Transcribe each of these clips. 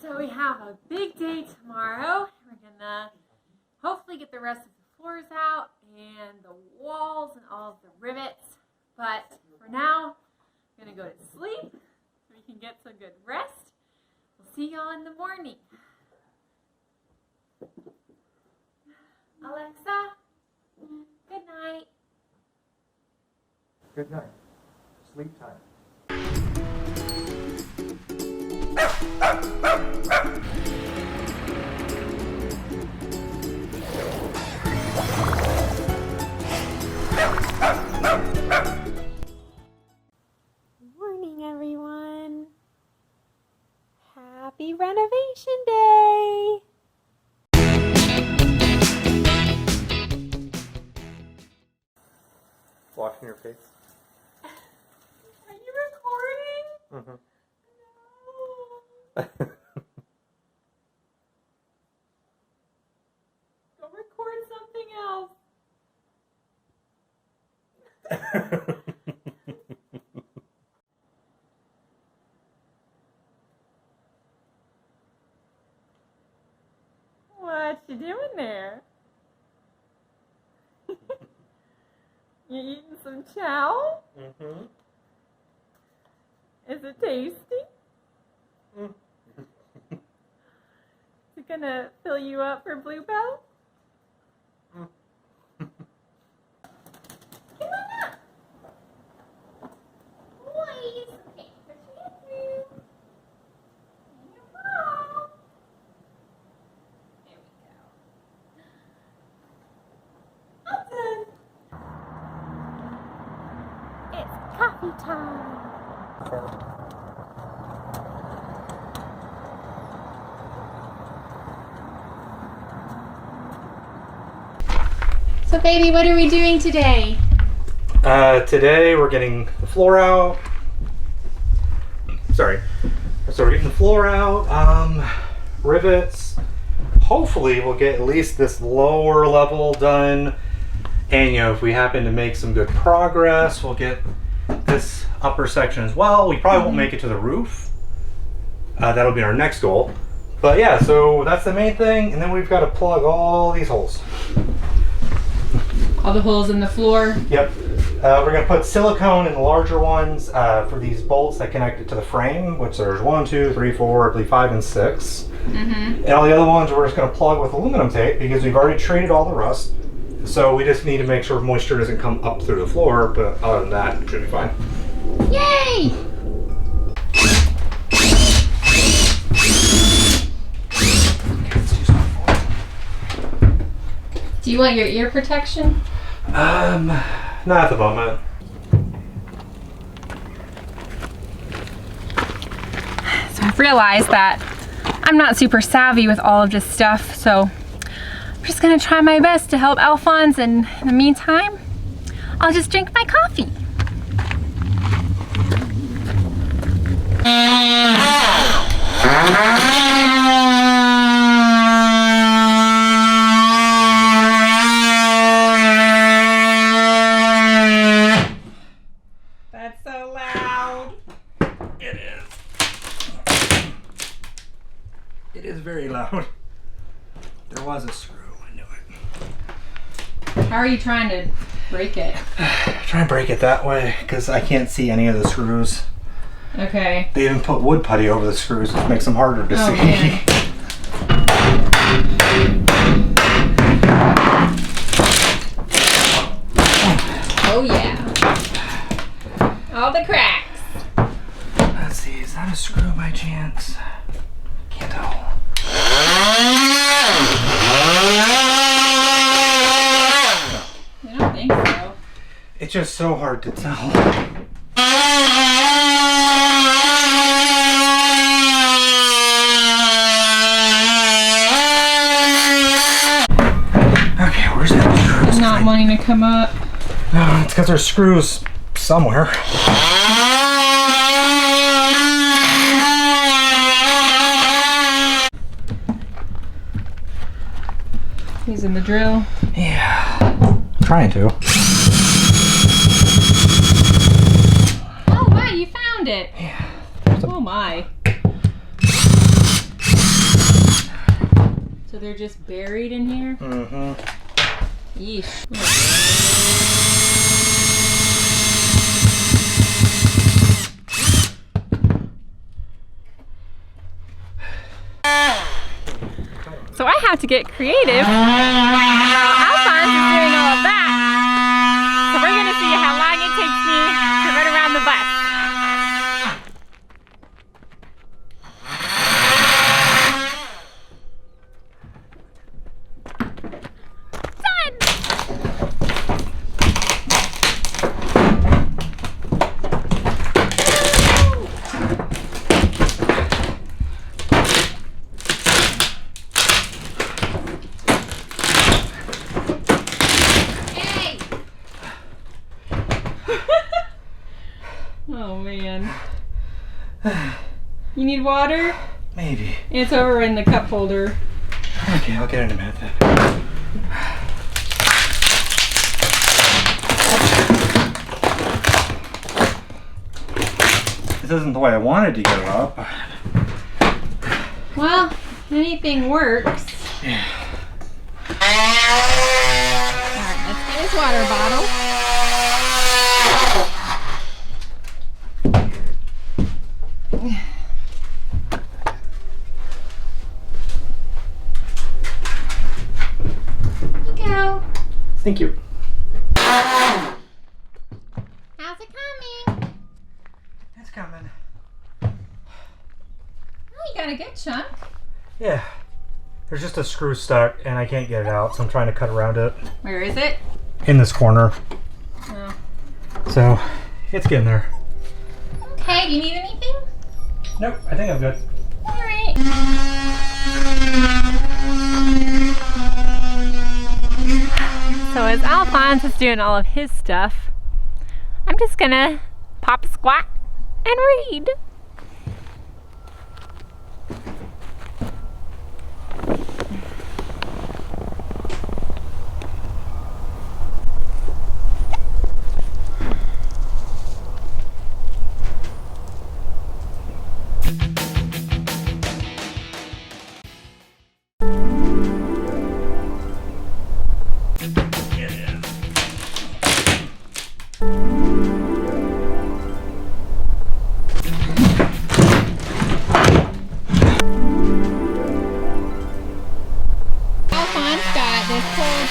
So we have a big day tomorrow. We're gonna hopefully get the rest of the floors out and the walls and all of the rivets. But for now, I'm gonna go to sleep so we can get some good rest. We'll see y'all in the morning. Alexa, good night. Good night. Sleep time. Morning, everyone. Happy renovation day. Washing your face. Are you recording? Mm-hmm. No. Go record something else. What you doing there? You eating some chow? Mm-hmm. Is it tasty? Mm. Is it gonna fill you up for Blue Belle? Mm. Come on up. Boys, okay, put your hand through. And your ball. There we go. All done. It's coffee time. So baby, what are we doing today? Today we're getting the floor out. Sorry. So we're getting the floor out, rivets. Hopefully we'll get at least this lower level done. And you know, if we happen to make some good progress, we'll get this upper section as well. We probably won't make it to the roof. That'll be our next goal. But yeah, so that's the main thing. And then we've got to plug all these holes. All the holes in the floor? Yep. We're going to put silicone in the larger ones for these bolts that connect it to the frame, which there's 1, 2, 3, 4, I believe 5 and 6. Mm-hmm. And all the other ones we're just going to plug with aluminum tape because we've already treated all the rust. So we just need to make sure moisture doesn't come up through the floor, but other than that, it should be fine. Yay! Do you want your ear protection? Not at the moment. So I've realized that I'm not super savvy with all of this stuff, so I'm just gonna try my best to help Alphonse, and in the meantime, I'll just drink my coffee. That's so loud. It is. It is very loud. There was a screw. I knew it. How are you trying to break it? Try and break it that way because I can't see any of the screws. Okay. They even put wood putty over the screws, which makes them harder to see. Man. Oh yeah. All the cracks. Let's see, is that a screw by chance? Can't tell. I don't think so. It's just so hard to tell. Okay, where's that screw? I'm not wanting to come up. No, it's because there's screws somewhere. Using the drill. Yeah, I'm trying to. Oh my, you found it. Yeah. Oh my. So they're just buried in here? Mm-hmm. Yeesh. So I have to get creative. Alphonse is doing all of that. So we're gonna see how long it takes me to run around the bus. Oh man. You need water? Maybe. It's over in the cup holder. Okay, I'll get it in a minute then. This isn't the way I wanted to get it up. Well, anything works. Yeah. Alright, let's get his water bottle. Thank you. How's it coming? It's coming. Oh, you got a good chunk. Yeah. There's just a screw stuck and I can't get it out, so I'm trying to cut around it. Where is it? In this corner. Oh. So, it's getting there. Okay, do you need anything? Nope, I think I'm good. Alright. So as Alphonse is doing all of his stuff, I'm just gonna pop a squat and read.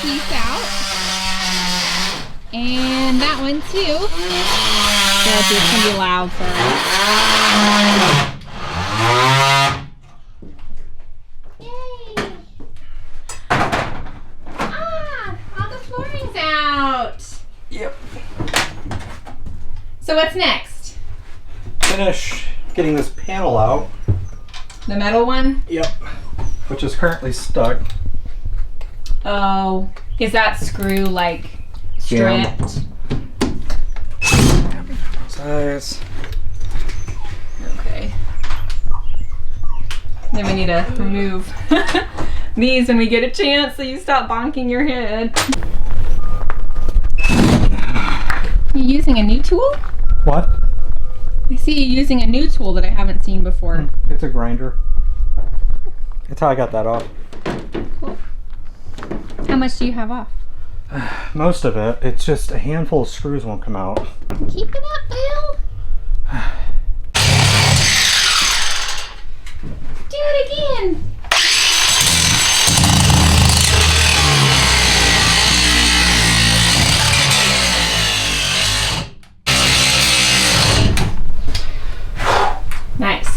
Piece out, and that one too. That's just gonna be loud, sorry. Yay! Ah, all the flooring's out. Yep. So what's next? Finish getting this panel out. The metal one? Yep. Which is currently stuck. Oh, is that screw like stripped? Size. Okay. Then we need to remove these when we get a chance so you stop bonking your head. You using a new tool? What? I see you using a new tool that I haven't seen before. It's a grinder. That's how I got that off. Cool. How much do you have off? Most of it. It's just a handful of screws won't come out. Keep it up, Bill. Do it again. Nice.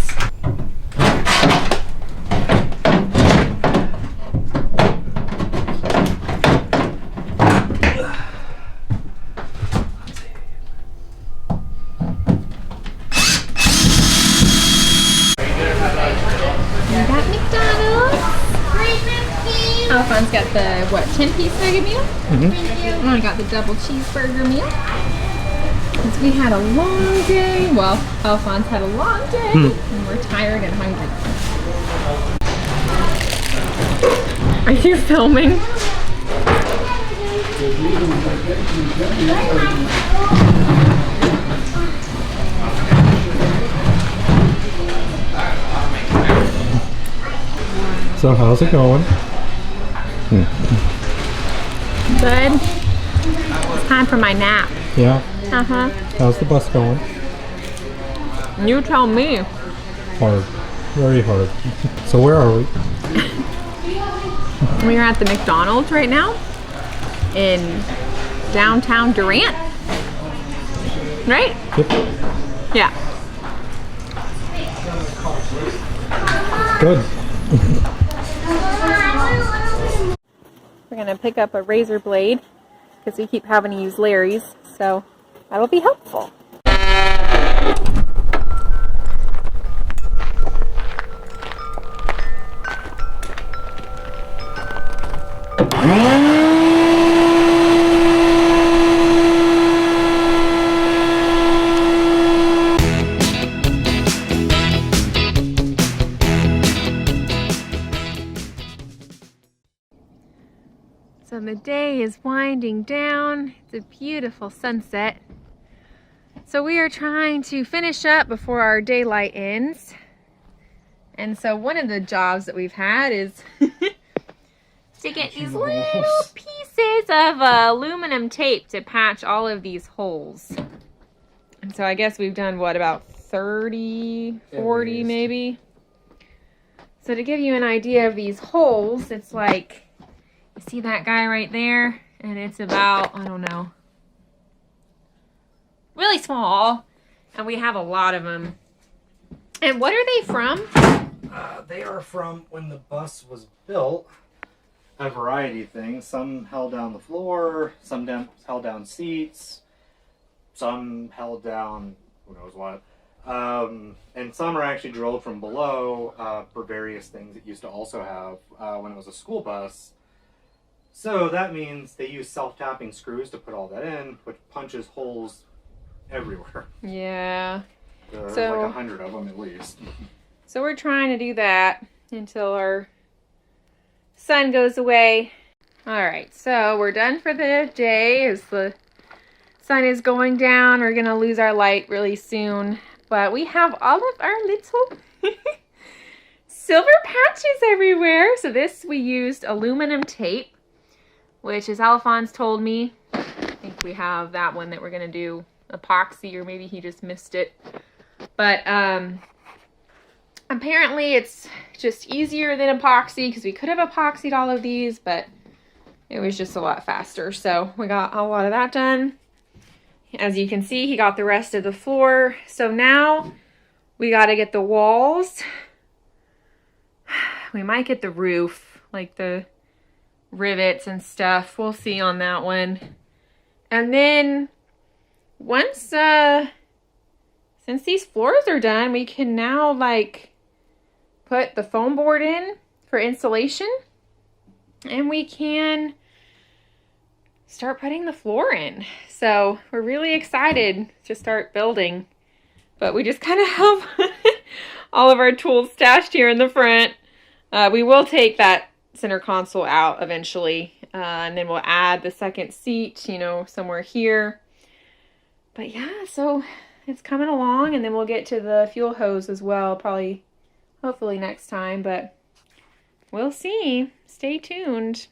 Alphonse got the, what, 10-piece nugget meal? Mm-hmm. And I got the double cheeseburger meal. Because we had a long day. Well, Alphonse had a long day. And we're tired and hungry. Are you filming? So how's it going? Good. It's time for my nap. Yeah. Uh-huh. How's the bus going? You tell me. Hard. Very hard. So where are we? We are at the McDonald's right now in downtown Durant. Right? Yep. Yeah. Good. We're gonna pick up a razor blade because we keep having to use Larry's, so that'll be helpful. So the day is winding down. It's a beautiful sunset. So we are trying to finish up before our daylight ends. And so one of the jobs that we've had is to get these little pieces of aluminum tape to patch all of these holes. And so I guess we've done, what, about 30, 40 maybe? So to give you an idea of these holes, it's like, you see that guy right there? And it's about, I don't know, really small. And we have a lot of them. And what are they from? They are from when the bus was built. A variety of things. Some held down the floor, some held down seats, some held down who knows what. And some are actually drilled from below for various things it used to also have when it was a school bus. So that means they use self-tapping screws to put all that in, which punches holes everywhere. Yeah. There's So, like 100 of them at least. So we're trying to do that until our sun goes away. Alright, so we're done for the day. As the sun is going down, we're going to lose our light really soon. But we have all of our little silver patches everywhere. So this, we used aluminum tape, which, as Alphonse told me, I think we have that one that we're going to do epoxy, or maybe he just missed it. But apparently it's just easier than epoxy, because we could have epoxied all of these, but it was just a lot faster. So we got a lot of that done. As you can see, he got the rest of the floor. So now we got to get the walls. We might get the roof, like the rivets and stuff. We'll see on that one. And then once, since these floors are done, we can now like put the foam board in for insulation, and we can start putting the floor in. So we're really excited to start building, but we just kind of have all of our tools stashed here in the front. We will take that center console out eventually, and then we'll add the second seat, you know, somewhere here. But yeah, so it's coming along, and then we'll get to the fuel hose as well, probably, hopefully next time, but we'll see. Stay tuned.